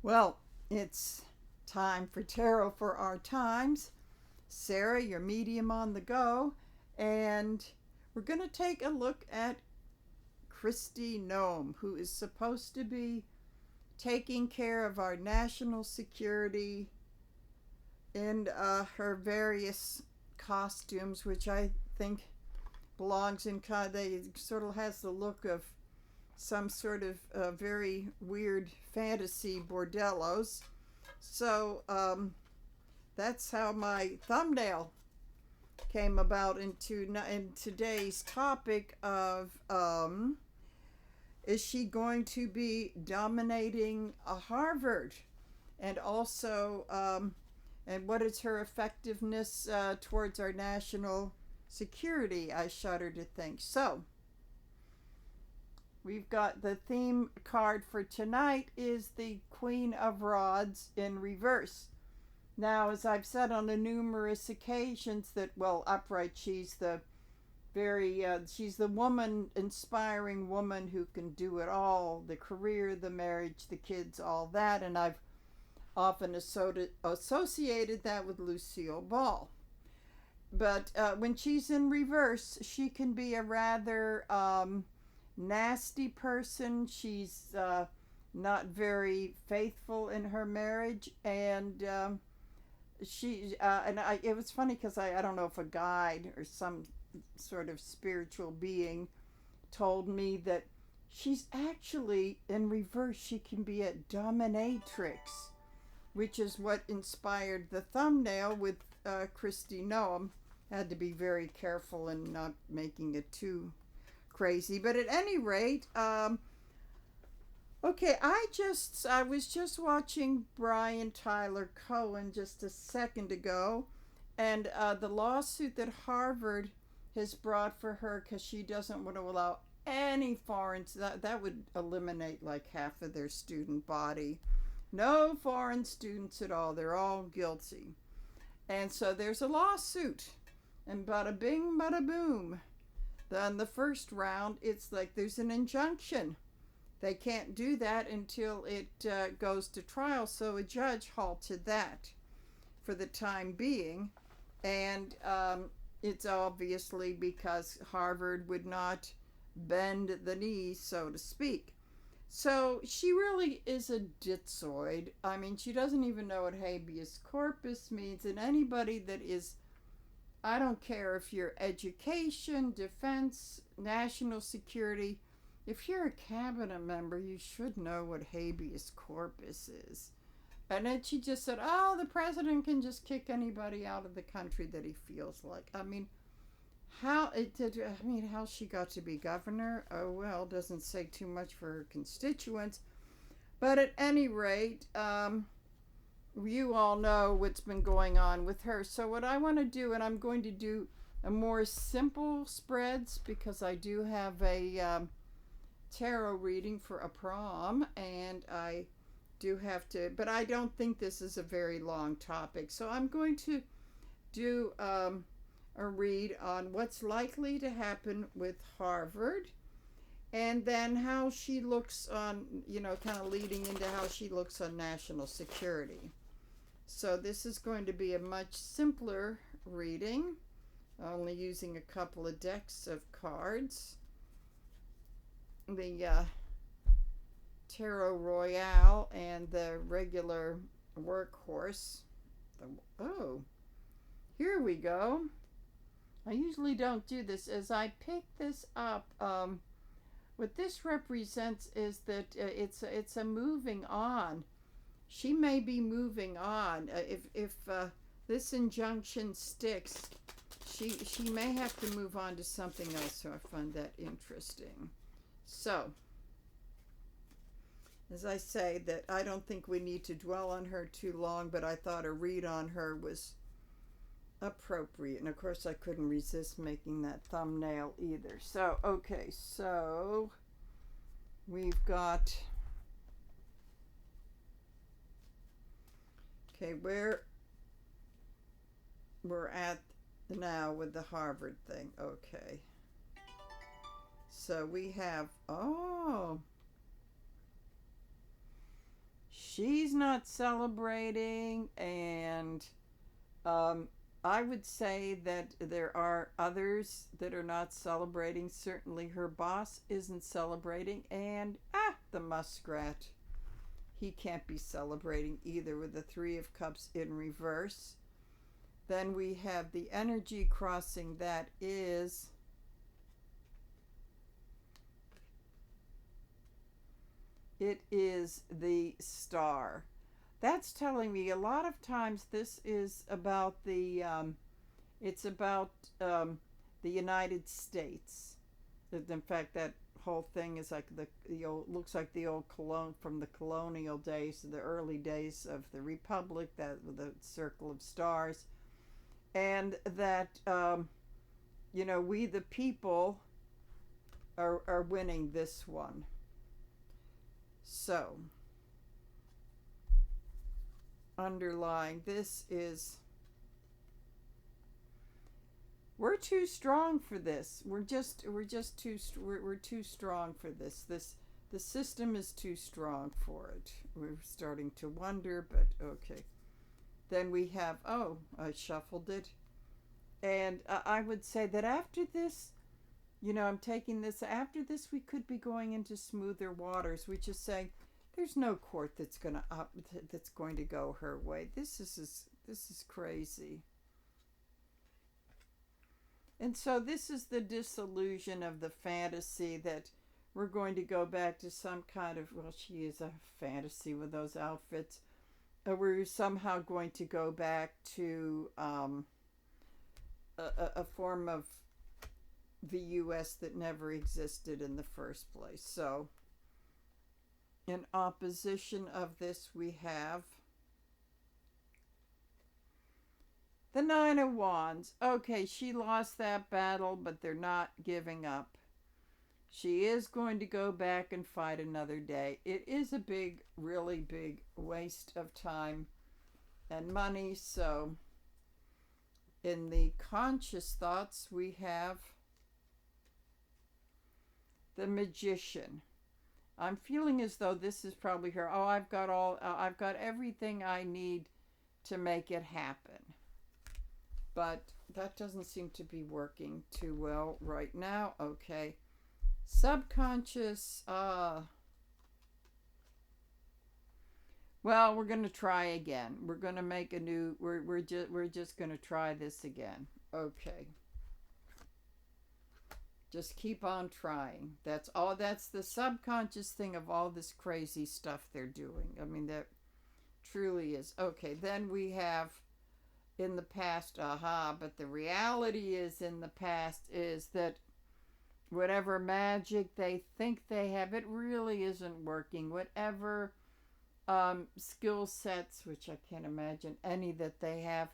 Well, it's time for tarot for our times. Sarah, your medium on the go, and we're going to take a look at Kristi Noem, who is supposed to be taking care of our national security in her various costumes, which I think belongs in they sort of has the look of some sort of very weird fantasy bordellos. So that's how my thumbnail came about in today's topic of is she going to be dominating a Harvard, and also and what is her effectiveness towards our national security, I shudder to think. So we've got the theme card for tonight is the Queen of Rods in reverse. Now, as I've said on the numerous occasions that, well, upright, she's the she's the woman, inspiring woman who can do it all, the career, the marriage, the kids, all that. And I've often associated that with Lucille Ball. But when she's in reverse, she can be a rather nasty person. She's not very faithful in her marriage, and it was funny because I don't know if a guide or some sort of spiritual being told me that she's actually in reverse. She can be a dominatrix, which is what inspired the thumbnail with Kristi Noem. Had to be very careful in not making it too crazy. But at any rate, okay, I was just watching Brian Tyler Cohen just a second ago, and the lawsuit that Harvard has brought for her because she doesn't want to allow any foreigners, that would eliminate like half of their student body. No foreign students at all. They're all guilty. And so there's a lawsuit. And bada bing, bada boom. Then the first round, it's like there's an injunction. They can't do that until it goes to trial. So a judge halted that for the time being. And it's obviously because Harvard would not bend the knee, so to speak. So she really is a ditzoid. I mean, she doesn't even know what habeas corpus means. And anybody that is, I don't care if you're education, defense, national security, if you're a cabinet member, you should know what habeas corpus is. And then she just said, oh, the president can just kick anybody out of the country that he feels like. I mean, how she got to be governor? Oh, well, doesn't say too much for her constituents. But at any rate, you all know what's been going on with her. So what I want to do, and I'm going to do a more simple spreads because I do have a tarot reading for a prom, and I do have to, but I don't think this is a very long topic. So I'm going to do a read on what's likely to happen with Harvard, and then how she looks on, kind of leading into how she looks on national security. So this is going to be a much simpler reading, only using a couple of decks of cards. The Tarot Royale and the regular workhorse. Oh, here we go. I usually don't do this. As I pick this up, what this represents is that it's a moving on. She may be moving on. If this injunction sticks, she may have to move on to something else. So I find that interesting. So, as I say, that I don't think we need to dwell on her too long, but I thought a read on her was appropriate. And of course, I couldn't resist making that thumbnail either. So, okay, so we've got, okay, where we're at now with the Harvard thing. Okay. So we have, she's not celebrating, and um, I would say that there are others that are not celebrating. Certainly, her boss isn't celebrating, and the muskrat. He can't be celebrating either with the Three of Cups in reverse. Then we have the energy crossing that is it is the Star. That's telling me a lot of times this is about it's about the United States. In fact, that whole thing is like the old, looks like the old from the colonial days, the early days of the Republic, that with the circle of stars, and that we the people are winning this one. So underlying this is we're too strong for this. We're too strong for this. The system is too strong for it. We're starting to wonder, but okay. Then we have I shuffled it, and I would say that after this, I'm taking this. After this, we could be going into smoother waters. We just say there's no court that's going to go her way. This is crazy. And so this is the disillusion of the fantasy that we're going to go back to some kind of, well, she is a fantasy with those outfits. We're somehow going to go back to a form of the U.S. that never existed in the first place. So in opposition of this, we have the Nine of Wands. Okay, she lost that battle, but they're not giving up. She is going to go back and fight another day. It is a big, really big waste of time and money. So in the conscious thoughts, we have the Magician. I'm feeling as though this is probably her. I've got everything I need to make it happen. But that doesn't seem to be working too well right now. Okay. Subconscious. Well, we're going to try again. We're going to make a new. We're just going to try this again. Okay. Just keep on trying. That's all. That's the subconscious thing of all this crazy stuff they're doing. I mean, that truly is. Okay, then we have in the past, but the reality is in the past is that whatever magic they think they have, it really isn't working. Whatever skill sets, which I can't imagine any that they have,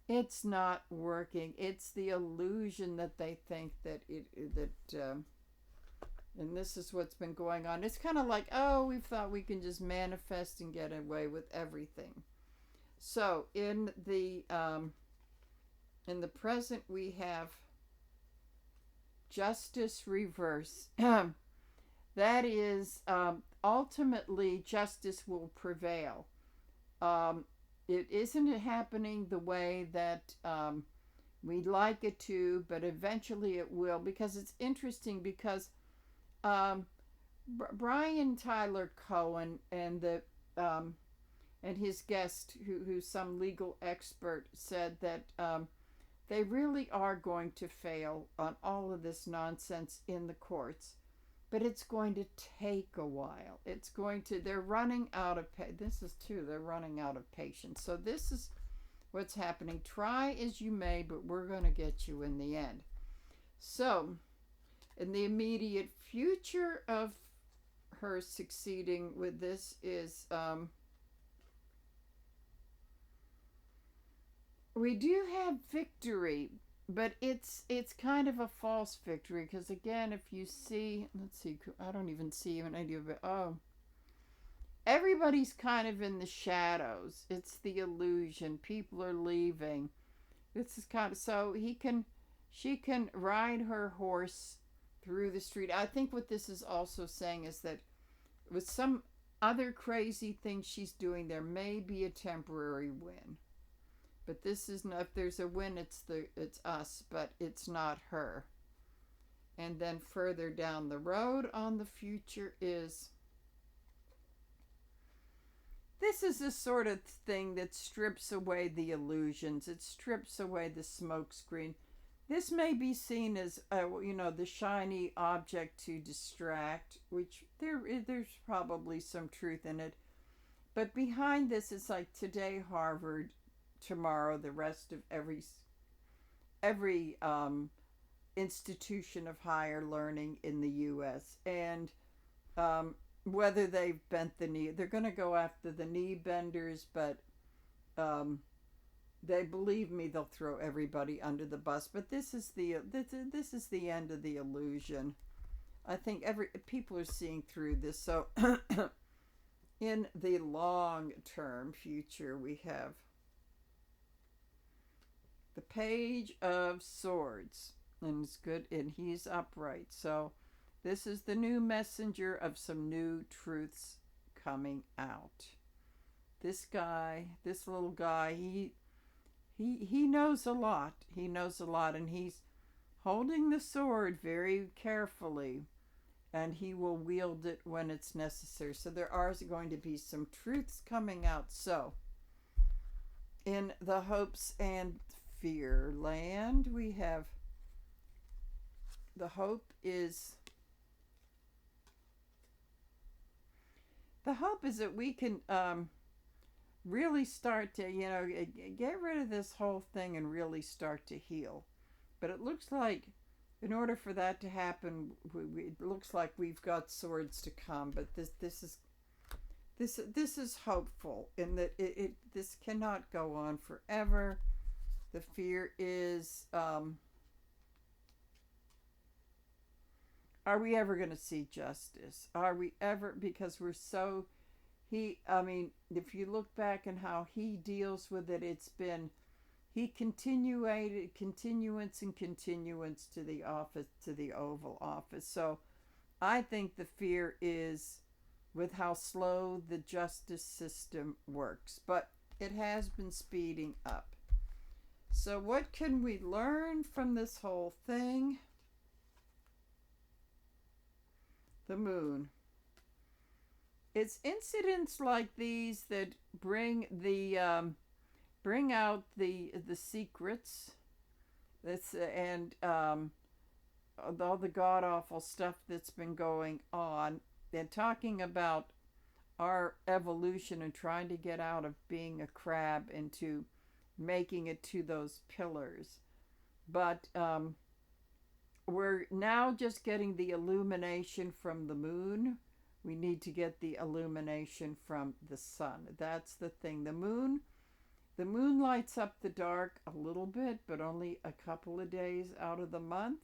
it's not working. It's the illusion that they think that and this is what's been going on. It's kind of like, we thought we can just manifest and get away with everything. So in the present, we have Justice reverse. That is, ultimately, justice will prevail. It isn't happening the way that we'd like it to, but eventually it will, because it's interesting because Brian Tyler Cohen and his guest, who's some legal expert, said that they really are going to fail on all of this nonsense in the courts. But it's going to take a while. They're running out of, they're running out of patience. So this is what's happening. Try as you may, but we're going to get you in the end. So, in the immediate future of her succeeding with this is, we do have victory, but it's kind of a false victory, because again, if you see, let's see, I don't even see even any of it. Everybody's kind of in the shadows. It's the illusion. People are leaving. This is kind of, so she can ride her horse through the street. I think what this is also saying is that with some other crazy things she's doing. There may be a temporary win, but this is not. If there's a win, it's us, but it's not her. And then further down the road on the future is, this is the sort of thing that strips away the illusions. It strips away the smokescreen. This may be seen as, the shiny object to distract, which there's probably some truth in it. But behind this, it's like today Harvard, tomorrow the rest of every institution of higher learning in the U.S. And whether they've bent the knee, they're going to go after the knee benders, but they, believe me, they'll throw everybody under the bus. But this is the end of the illusion. I think people are seeing through this. So in the long-term future, we have the Page of Swords, and it's good, and he's upright. So this is the new messenger of some new truths coming out. This little guy, he knows a lot. He knows a lot, and he's holding the sword very carefully, and he will wield it when it's necessary. So there are going to be some truths coming out. So in the hopes and fear land, we have the hope is that we can really start to, get rid of this whole thing and really start to heal. But it looks like in order for that to happen, it looks like we've got swords to come. But this is hopeful in that this cannot go on forever. The fear is, are we ever going to see justice? Are we ever? Because we're so, if you look back and how he deals with it, it's been, continuance to the office, to the Oval Office. So I think the fear is with how slow the justice system works, but it has been speeding up. So what can we learn from this whole thing? The moon. It's incidents like these that bring out the secrets. And all the god awful stuff that's been going on, and talking about our evolution and trying to get out of being a crab into making it to those pillars. But we're now just getting the illumination from the moon. We need to get the illumination from the sun. That's the thing. The moon lights up the dark a little bit, but only a couple of days out of the month.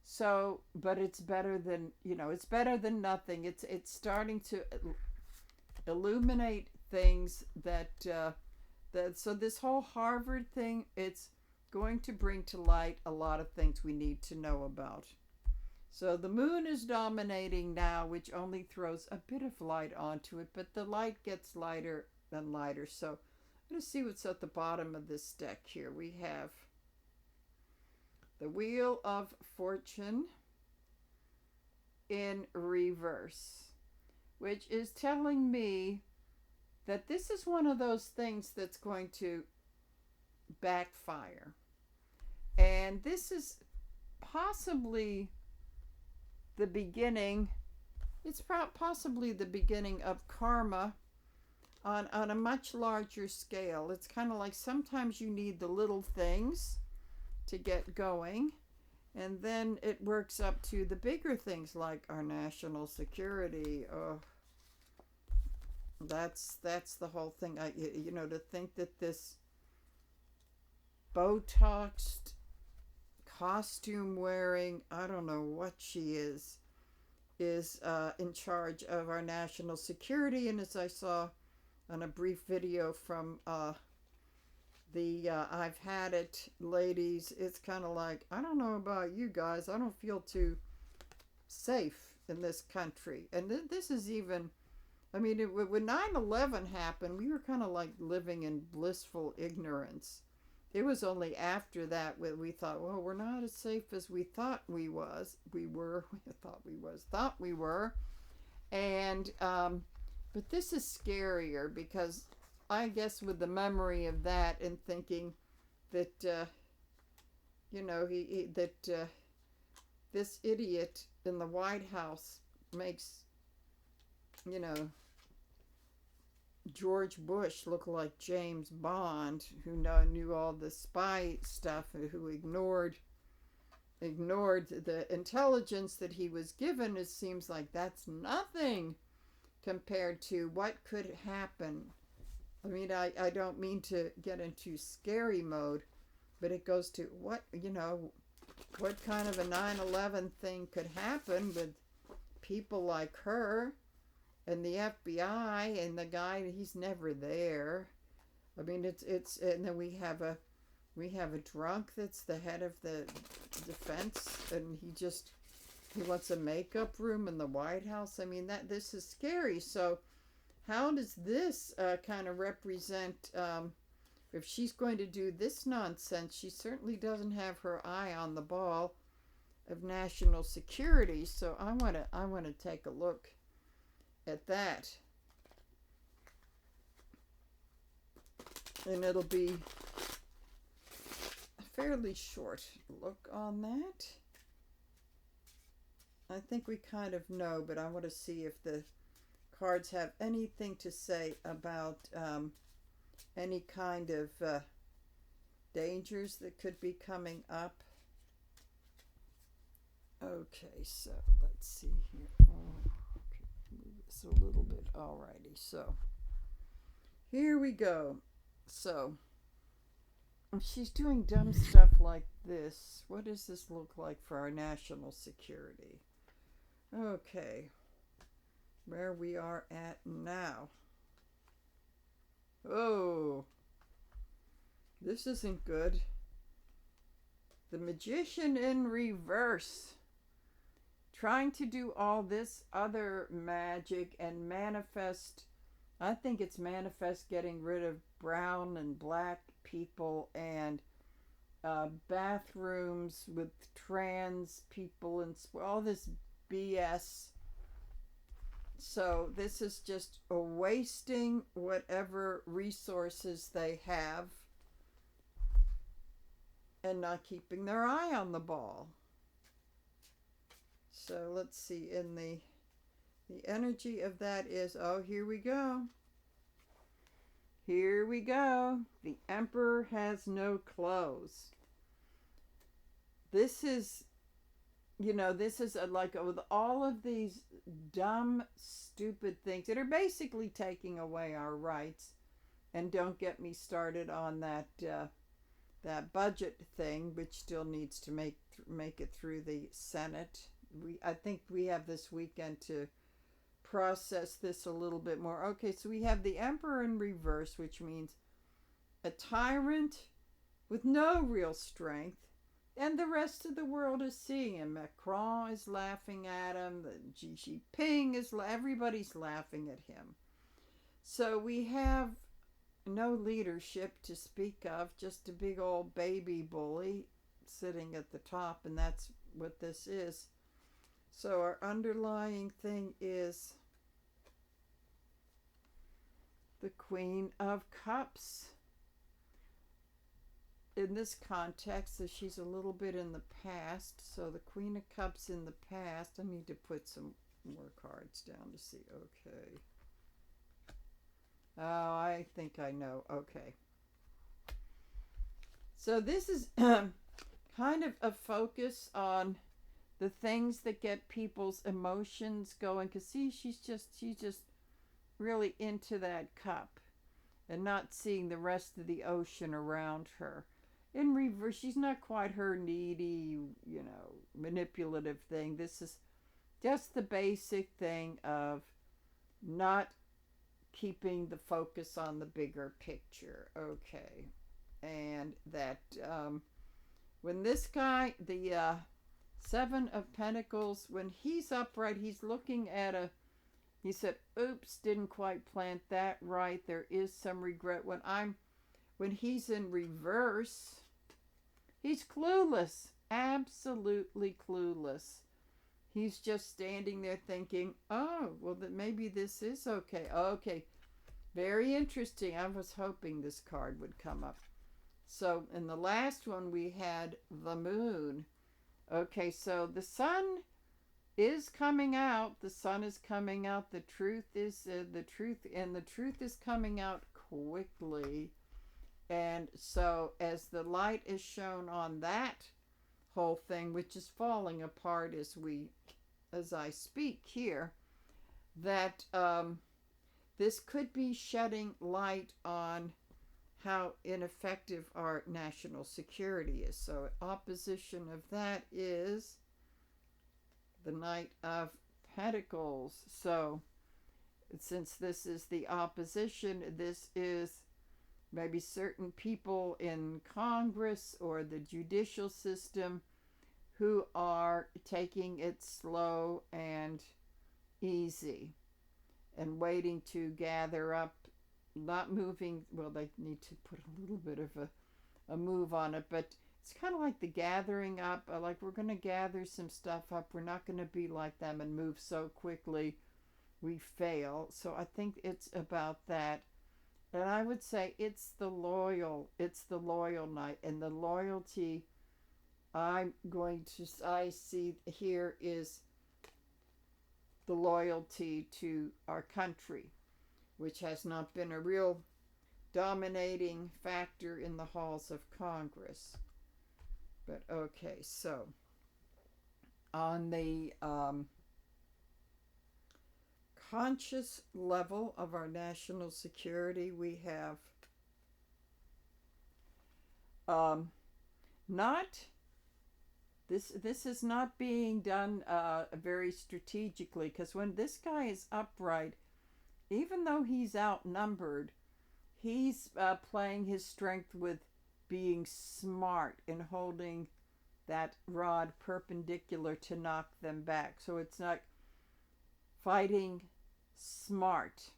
So, but it's better than, it's better than nothing. It's starting to illuminate things that so this whole Harvard thing, it's going to bring to light a lot of things we need to know about. So the moon is dominating now, which only throws a bit of light onto it, but the light gets lighter and lighter. So I'm going to see what's at the bottom of this deck here. We have the Wheel of Fortune in reverse, which is telling me that this is one of those things that's going to backfire. And this is possibly the beginning, it's possibly the beginning of karma on a much larger scale. It's kind of like sometimes you need the little things to get going, and then it works up to the bigger things like our national security. Oh, that's the whole thing. To think that this Botoxed, costume wearing, I don't know what she is in charge of our national security. And as I saw on a brief video from the I've Had It ladies, it's kind of like, I don't know about you guys, I don't feel too safe in this country. And this is even I mean, when 9/11 happened, we were kind of like living in blissful ignorance. It was only after that we thought, well, we're not as safe as we thought we were, thought we were. And, but this is scarier because I guess with the memory of that and thinking that, this idiot in the White House makes, you know, George Bush look like James Bond, who knew all the spy stuff, who ignored the intelligence that he was given. It seems like that's nothing compared to what could happen. I mean, I don't mean to get into scary mode, but it goes to what kind of a 9/11 thing could happen with people like her and the FBI and the guy, he's never there. I mean, it's and then we have a drunk that's the head of the defense, and he wants a makeup room in the White House. I mean, this is scary. So how does this kind of represent, if she's going to do this nonsense? She certainly doesn't have her eye on the ball of national security. So I want to take a look at that, and it'll be a fairly short look on that. I think we kind of know, but I want to see if the cards have anything to say about any kind of dangers that could be coming up. Okay, so let's see here. Move this a little bit. Alrighty, so here we go. So she's doing dumb stuff like this. What does this look like for our national security? Okay, where we are at now. Oh, this isn't good. The Magician in reverse. Trying to do all this other magic and manifest. I think it's manifest getting rid of brown and black people and bathrooms with trans people and all this BS. So this is just a wasting whatever resources they have and not keeping their eye on the ball. So let's see, in the energy of that is, oh, here we go. Here we go. The Emperor has no clothes. This is, like with all of these dumb, stupid things that are basically taking away our rights. And don't get me started on that budget thing, which still needs to make it through the Senate. I think we have this weekend to process this a little bit more. Okay, so we have the Emperor in reverse, which means a tyrant with no real strength, and the rest of the world is seeing him. Macron is laughing at him. Xi Jinping everybody's laughing at him. So we have no leadership to speak of, just a big old baby bully sitting at the top, and that's what this is. So our underlying thing is the Queen of Cups. In this context, so she's a little bit in the past. So the Queen of Cups in the past. I need to put some more cards down to see. Okay. Oh, I think I know. Okay. So this is kind of a focus on the things that get people's emotions going. Because see, she's just really into that cup and not seeing the rest of the ocean around her. In reverse, she's not quite her needy, manipulative thing. This is just the basic thing of not keeping the focus on the bigger picture. Okay. And that when this guy, the Seven of Pentacles, when he's upright, he's looking at He said, "Oops, didn't quite plant that right. There is some regret when he's in reverse. He's clueless, absolutely clueless. He's just standing there thinking, oh, well, that maybe this is okay. Okay, very interesting. I was hoping this card would come up. So in the last one, we had the moon. Okay, so the sun is coming out. The sun is coming out. The truth is the truth, and the truth is coming out quickly. And so as the light is shown on that whole thing, which is falling apart as I speak here, that this could be shedding light on how ineffective our national security is. So opposition of that is the Knight of Pentacles. So since this is the opposition, this is maybe certain people in Congress or the judicial system who are taking it slow and easy and waiting to gather up, not moving. Well, they need to put a little bit of a move on it, but it's kind of like the gathering up, like we're going to gather some stuff up. We're not going to be like them and move so quickly we fail. So I think it's about that. And I would say it's the loyal Knight, and the loyalty I see here is the loyalty to our country, which has not been a real dominating factor in the halls of Congress. But okay, so on the conscious level of our national security, we have not this is not being done very strategically, because when this guy is upright, even though he's outnumbered, he's playing his strength with being smart and holding that rod perpendicular to knock them back. So it's not fighting smart.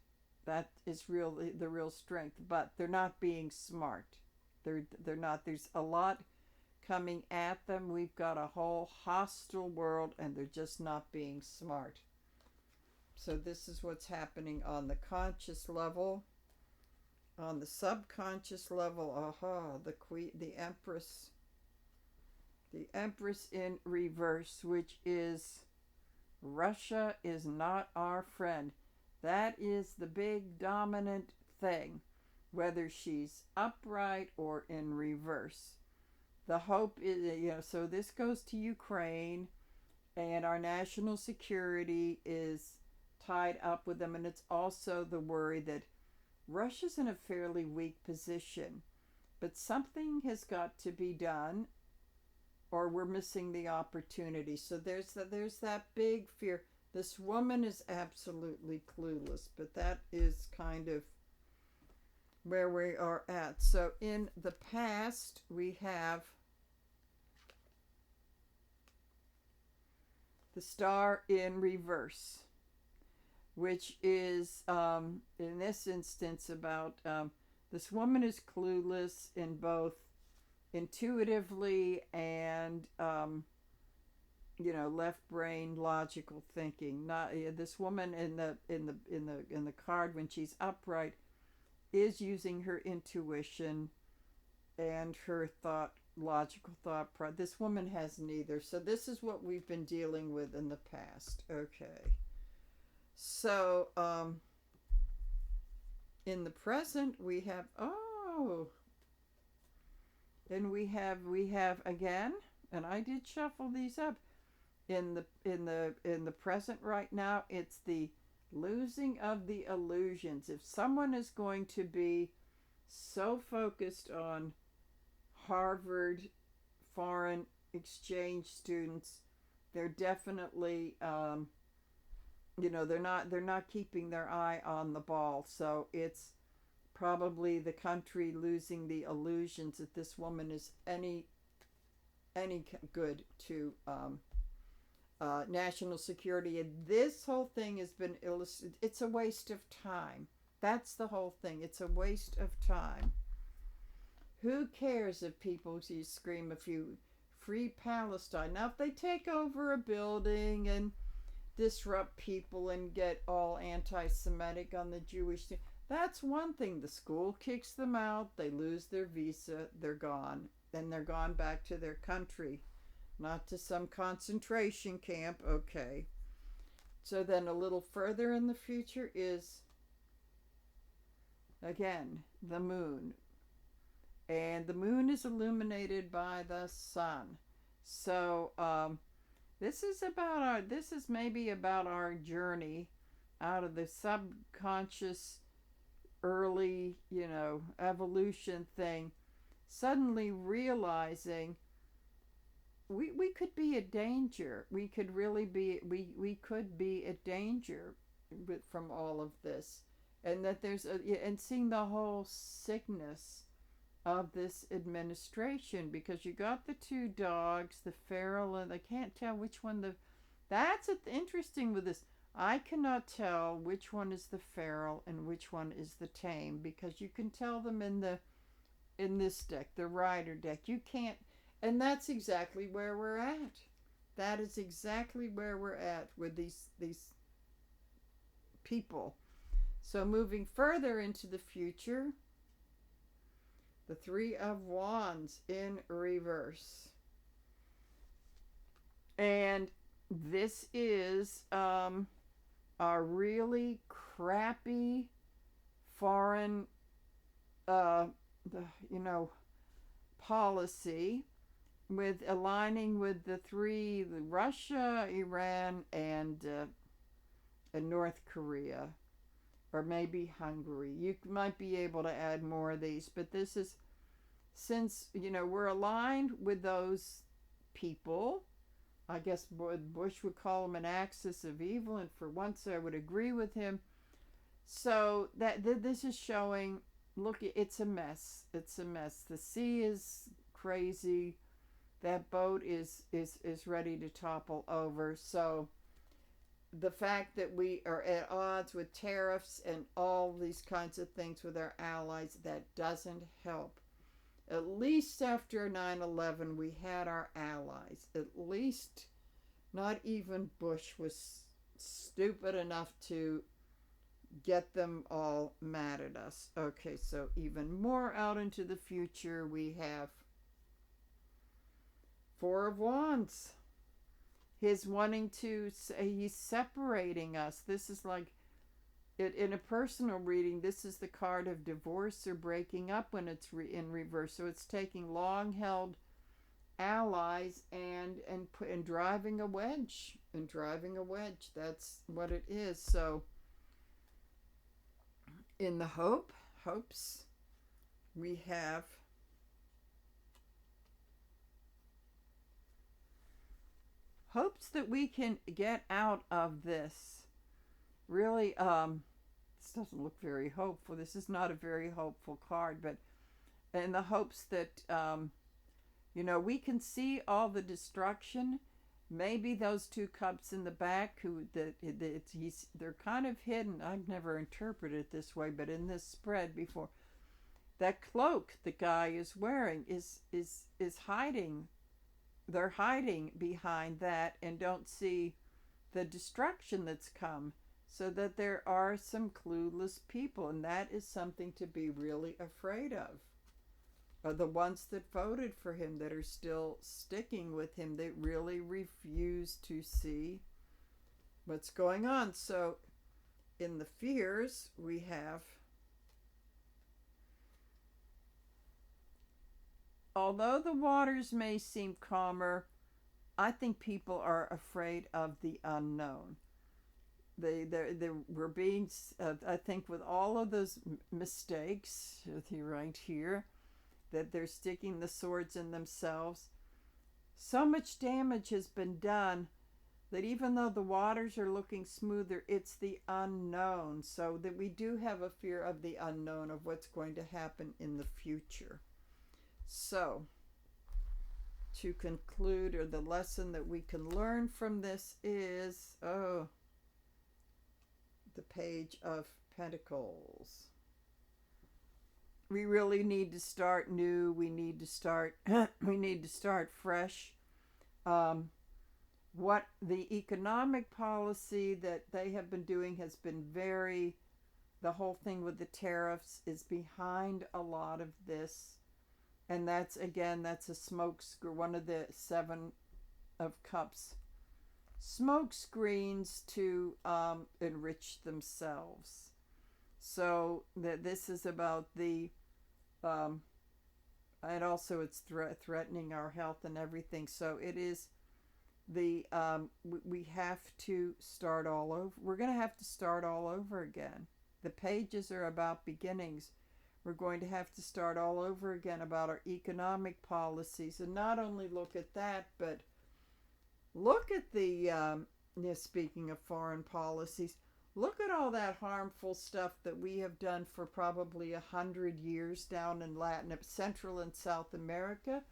That is the real strength, but they're not being smart. They're not. There's a lot coming at them. We've got a whole hostile world, and they're just not being smart. So this is what's happening on the conscious level. On the subconscious level, the Empress in reverse, which is Russia is not our friend. That is the big dominant thing, whether she's upright or in reverse. The hope is, so this goes to Ukraine, and our national security is tied up with them, and it's also the worry that Russia's in a fairly weak position, but something has got to be done, or we're missing the opportunity. So there's that big fear. This woman is absolutely clueless, but that is kind of where we are at. So in the past, we have the Star in reverse, which is, in this instance, about this woman is clueless in both intuitively and left brain logical thinking. Not this woman in the card, when she's upright, is using her intuition and her logical thought. This woman has neither. So this is what we've been dealing with in the past. Okay. So in the present, we have then we have again, and I did shuffle these up. In the present right now, it's the losing of the illusions. If someone is going to be so focused on Harvard foreign exchange students, they're definitely they're not keeping their eye on the ball. So it's probably the country losing the illusions that this woman is any good to national security. And this whole thing has been illustrated. It's a waste of time. That's the whole thing. It's a waste of time. Who cares if people scream a few free Palestine? Now, if they take over a building and disrupt people and get all anti-Semitic on the Jewish thing, that's one thing. The school kicks them out. They lose their visa. They're gone. Then they're gone back to their country, not to some concentration camp. Okay. So then a little further in the future is, again, the moon. And the moon is illuminated by the sun. So this is maybe about our journey out of the subconscious early, evolution thing, suddenly realizing we could be a danger. We could really be, we could be a danger from all of this. And that and seeing the whole sickness of this administration, because you got the two dogs, the feral, and I can't tell which one that's interesting with this. I cannot tell which one is the feral and which one is the tame, because you can tell them in this deck, the rider deck. You can't, and that's exactly where we're at. That is exactly where we're at with these people. So moving further into the future, the Three of Wands in reverse. And this is a really crappy foreign, policy with aligning with the Russia, Iran, and North Korea. Or maybe Hungary. You might be able to add more of these, but this is, since, we're aligned with those people, I guess Bush would call them an axis of evil, and for once I would agree with him. So this is showing, look, it's a mess. It's a mess. The sea is crazy. That boat is ready to topple over. So the fact that we are at odds with tariffs and all these kinds of things with our allies, that doesn't help. At least after 9/11, we had our allies. At least not even Bush was stupid enough to get them all mad at us. Okay, so even more out into the future, we have Four of Wands. His wanting to say he's separating us. This is like, in a personal reading, this is the card of divorce or breaking up when it's in reverse. So it's taking long-held allies and driving a wedge. And driving a wedge. That's what it is. So in the hopes, we have hopes that we can get out of this. Really, this doesn't look very hopeful. This is not a very hopeful card, but in the hopes that, we can see all the destruction. Maybe those two cups in the back, they're kind of hidden. I've never interpreted it this way, but in this spread before, that cloak the guy is wearing is hiding. They're hiding behind that and don't see the destruction that's come, so that there are some clueless people, and that is something to be really afraid of. The ones that voted for him, that are still sticking with him, they really refuse to see what's going on. So in the fears, we have, although the waters may seem calmer, I think people are afraid of the unknown. We're being, I think, with all of those mistakes, right here, that they're sticking the swords in themselves. So much damage has been done that even though the waters are looking smoother, it's the unknown. So that we do have a fear of the unknown, of what's going to happen in the future. So to conclude, or the lesson that we can learn from this is, the Page of Pentacles. We really need to start new. We need to start fresh. What the economic policy that they have been doing has been the whole thing with the tariffs is behind a lot of this. And that's a smoke screen, one of the 7 of Cups smoke screens to enrich themselves. So that this is about the and also it's threatening our health and everything. So it is we have to start all over. We're going to have to start all over again. The pages are about beginnings. We're going to have to start all over again about our economic policies, and not only look at that, but look at the speaking of foreign policies, look at all that harmful stuff that we have done for probably 100 years down in Central and South America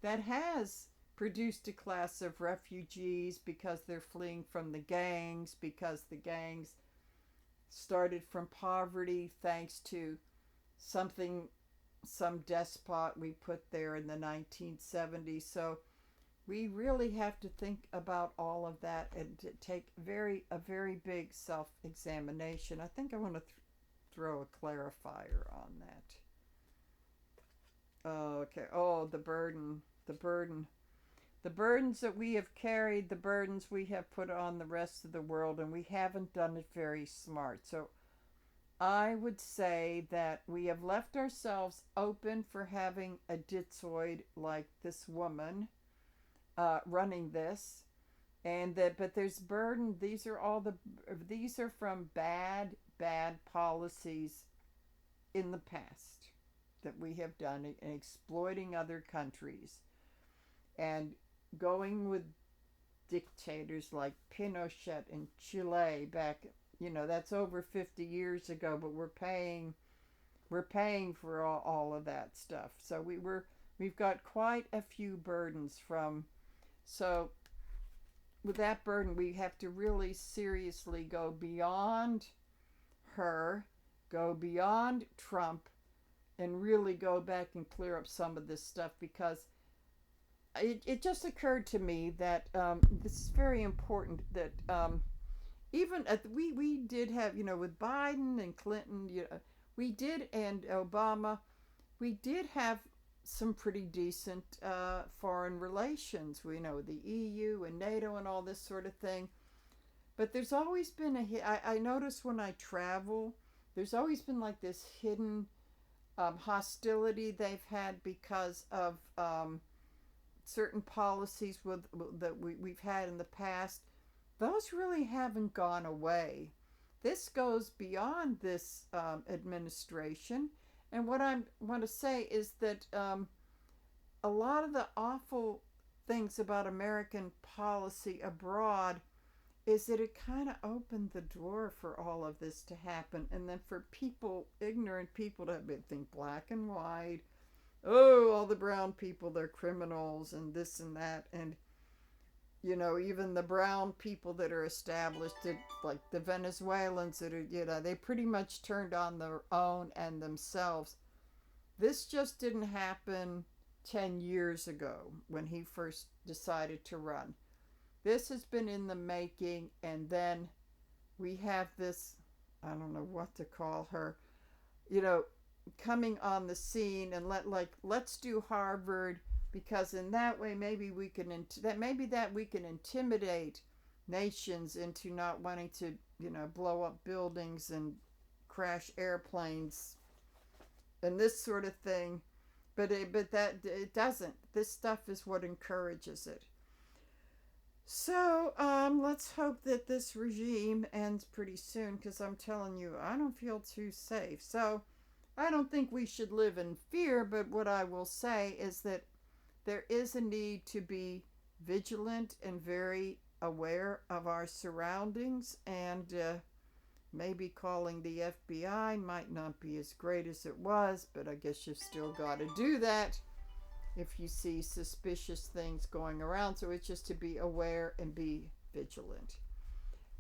that has produced a class of refugees because they're fleeing from the gangs, because the gangs started from poverty thanks to some despot we put there in the 1970s. So we really have to think about all of that and to take a very big self-examination. I think I want to throw a clarifier on that. Okay. Oh, the burden. The burdens that we have carried, the burdens we have put on the rest of the world, and we haven't done it very smart. So I would say that we have left ourselves open for having a ditzoid like this woman running this, but there's burden. These are from bad policies in the past that we have done in exploiting other countries and going with dictators like Pinochet in Chile back, that's over 50 years ago, but we're paying for all of that stuff. So we've got quite a few burdens so with that burden, we have to really seriously go beyond her, go beyond Trump, and really go back and clear up some of this stuff, because it just occurred to me that this is very important, that even we did have, with Biden and Clinton, we did, and Obama, we did have some pretty decent foreign relations. We know the EU and NATO and all this sort of thing. But there's always been I notice when I travel, there's always been like this hidden hostility they've had because of certain policies that we've had in the past. Those really haven't gone away. This goes beyond this administration. And what I want to say is that a lot of the awful things about American policy abroad is that it kind of opened the door for all of this to happen. And then for ignorant people to think black and white, all the brown people, they're criminals and this and that. And, even the brown people that are established, like the Venezuelans that are, they pretty much turned on their own and themselves. This just didn't happen 10 years ago when he first decided to run. This has been in the making, and then we have this, I don't know what to call her, coming on the scene, and let's do Harvard, because in that way maybe we can intimidate nations into not wanting to blow up buildings and crash airplanes and this sort of thing. But that it doesn't. This stuff is what encourages it. So let's hope that this regime ends pretty soon, because I'm telling you, I don't feel too safe. So I don't think we should live in fear, but what I will say is that there is a need to be vigilant and very aware of our surroundings, and maybe calling the FBI might not be as great as it was, but I guess you've still got to do that. if you see suspicious things going around. So it's just to be aware and be vigilant.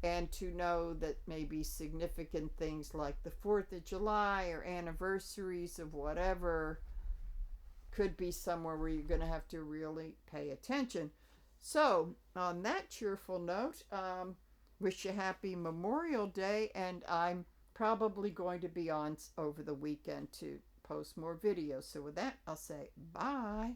And to know that maybe significant things like the 4th of July or anniversaries of whatever could be somewhere where you're going to have to really pay attention. So, on that cheerful note, wish you happy Memorial Day, and I'm probably going to be on over the weekend to post more videos. So, with that, I'll say bye.